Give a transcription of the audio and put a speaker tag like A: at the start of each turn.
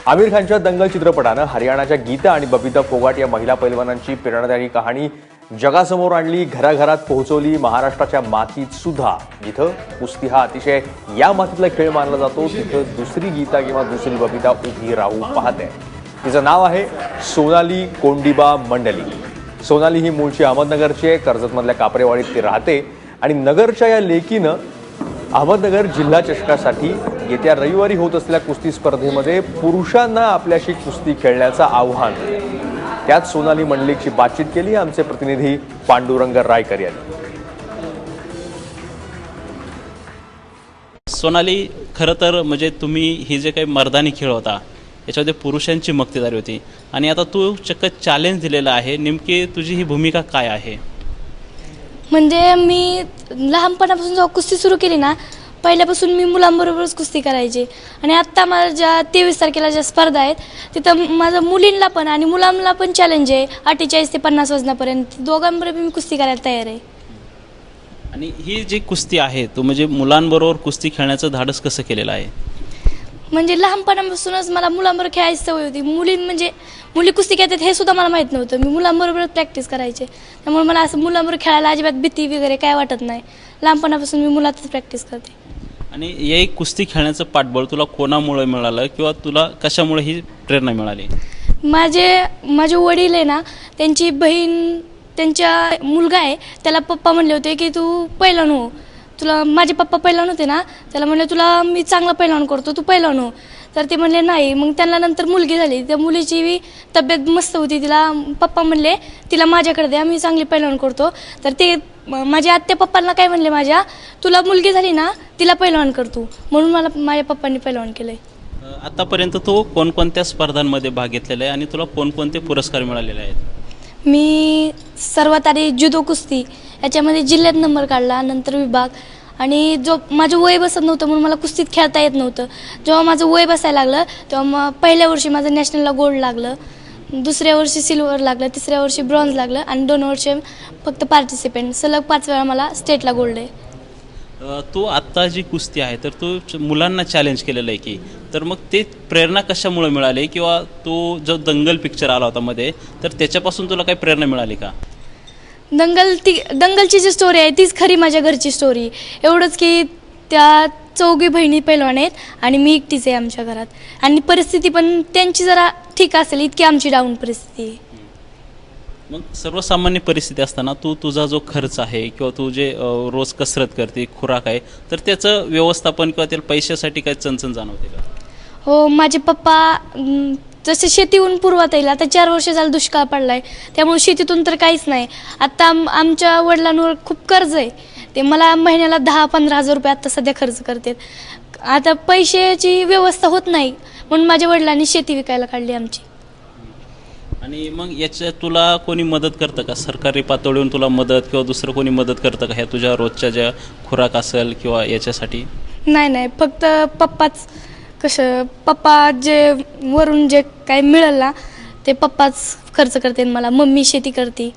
A: आमिर खानच्या दंगल चित्रपटानं हरियाणाच्या गीता आणि बबिता फोगाट या महिला पैलवानांची प्रेरणादायी कहाणी जगासमोर आणली, घराघरात पोहोचवली। महाराष्ट्राच्या मातीत सुद्धा जिथं कुस्ती हा अतिशय या मातीतला खेळ मानला जातो तिथं दुसरी गीता किंवा दुसरी बबिता उभी राहू पाहते। तिचं नाव आहे सोनाली कोंडिबा मंडली। सोनाली ही मूळची अहमदनगरची आहे। कर्जतमधल्या कापरेवाडीत ती राहते आणि नगरच्या या लेकीनं अहमदनगर जिल्हा चषकासाठी येत्या रविवारी होत असलेल्या कुस्ती स्पर्धेमध्ये पुरुषांना आपल्याशी कुस्ती खेळण्याचं आव्हान त्यात सोनाली मंडलिकची बातचीत केली आमचे प्रतिनिधी पांडुरंग रायकर यांनी।
B: सोनाली, खरं तर म्हणजे तुम्ही ही जे काही मर्दानी खेळ होता याच्यामध्ये पुरुषांची मक्तेदारी होती आणि आता तू चक्क चॅलेंज दिलेलं आहे, नेमकी तुझी ही भूमिका काय आहे?
C: म्हणजे मी लहानपणापासून जेव्हा कुस्ती सुरू केली ना, पहिल्यापासून मी मुलांबरोबरच कुस्ती करायची आणि आत्ता माझ्या 23 तारखेला ज्या स्पर्धा आहेत तिथं माझं मुलींना पण आणि मुलांना पण चॅलेंज आहे 48 ते 50 वजनापर्यंत दोघांबरोबर मी कुस्ती करायला तयार आहे।
B: आणि ही जी कुस्ती आहे तू म्हणजे मुलांबरोबर कुस्ती खेळण्याचं धाडस कसं केलेलं आहे?
C: म्हणजे लहानपणापासूनच मला मुलांबरोबर खेळायची सवय होती। मुली कुस्ती खेळतात हे सुद्धा मला माहीत नव्हतं। मी मुलांबरोबरच प्रॅक्टिस करायचे, त्यामुळे मला असं मुलांबरोबर खेळायला अजिबात भीती वगैरे काय वाटत नाही। लहानपणापासून मी मुलातच प्रॅक्टिस करते।
B: आणि या कुस्ती खेळण्याचं पाठबळ तुला कोणामुळे मिळालं किंवा तुला कशामुळे ही प्रेरणा मिळाली?
C: माझे वडील आहे ना, त्यांची बहीण त्यांच्या मुलगा आहे त्याला पप्पा म्हणले होते की तू पैलवान हो। माझे पप्पा पैलवान होते ना, त्याला म्हणले तुला मी चांगला पैलवान करतो, तू पैलवान हो। तर ते म्हणले नाही। मग त्यांना नंतर मुलगी झाली, त्या मुलीची तब्येत मस्त होती, तिला पप्पा म्हणले तिला माझ्याकडे द्या, मी चांगली पैलवान करतो। तर ते माझ्या आत्या पप्पांना काय म्हणले, माझ्या तुला मुलगी झाली ना तिला पैलवान करतो, म्हणून मला माझ्या पप्पांनी पैलवान केलंय।
B: आतापर्यंत तू कोणकोणत्या स्पर्धांमध्ये भाग घेतलेला आहे आणि तुला कोणकोणते पुरस्कार मिळालेले आहेत?
C: मी सर्वात आधी जुदो कुस्ती याच्यामध्ये जिल्ह्यात नंबर काढला, नंतर विभाग। आणि माझं वय बसत नव्हतं म्हणून मला कुस्तीत खेळता येत नव्हतं। जेव्हा माझं वय बसायला लागलं तेव्हा पहिल्या वर्षी माझं नॅशनलला गोल्ड लागलं, दुसऱ्या वर्षी सिल्वर लागलं, तिसऱ्या वर्षी ब्रॉन्झ लागलं आणि 2 वर्ष फक्त पार्टिसिपेंट। सलग 5 वेळा मला स्टेटला गोल्ड आहे।
B: तू आत्ता जी कुस्ती आहे तर तू मुलांना चॅलेंज केलेलं आहे की, तर मग ते प्रेरणा कशामुळे मिळाली किंवा तू जो दंगल पिक्चर आला होता मध्ये तर त्याच्यापासून तुला काही प्रेरणा मिळाली का?
C: दंगलची जी स्टोरी आहे तीच खरी माझ्या घरची स्टोरी। एवढंच की त्या 4 बहिणी पैलवान आहेत आणि मी एकटीच आहे आमच्या घरात, आणि परिस्थिती पण त्यांची जरा ठीक असेल इतकी आमची डाऊन परिस्थिती आहे।
B: मग सर्वसामान्य परिस्थिती असताना तुझा जो खर्च आहे किंवा तू जे रोज कसरत करते, खुराक आहे, तर त्याचं व्यवस्थापन किंवा त्याला पैशासाठी काही चणचण जाणवते का?
C: हो, माझे पप्पा जसे शेतीहून पुरवत येईल, आता 4 वर्ष झालं दुष्काळ पडलाय, त्यामुळे शेतीतून तर काहीच नाही। आता आमच्या वडिलांवर खूप कर्ज आहे, ते मला महिन्याला 10-15 हजार रुपये आता सध्या खर्च करतात। आता पैशाची व्यवस्था होत नाही म्हणून माझ्या वडिलांनी शेती विकायला काढली आमची।
B: आणि मग याच्या तुला कोणी मदत करतं का? सरकारी पातळीवरून तुला मदत किंवा दुसरं कोणी मदत करतं का ह्या तुझ्या रोजच्या ज्या खुराक असेल किंवा याच्यासाठी?
C: नाही, फक्त पप्पाच। पप्पा जे वरून जे काही मिळेल ना ते पप्पाच खर्च करते, मला मम्मी शेती करते।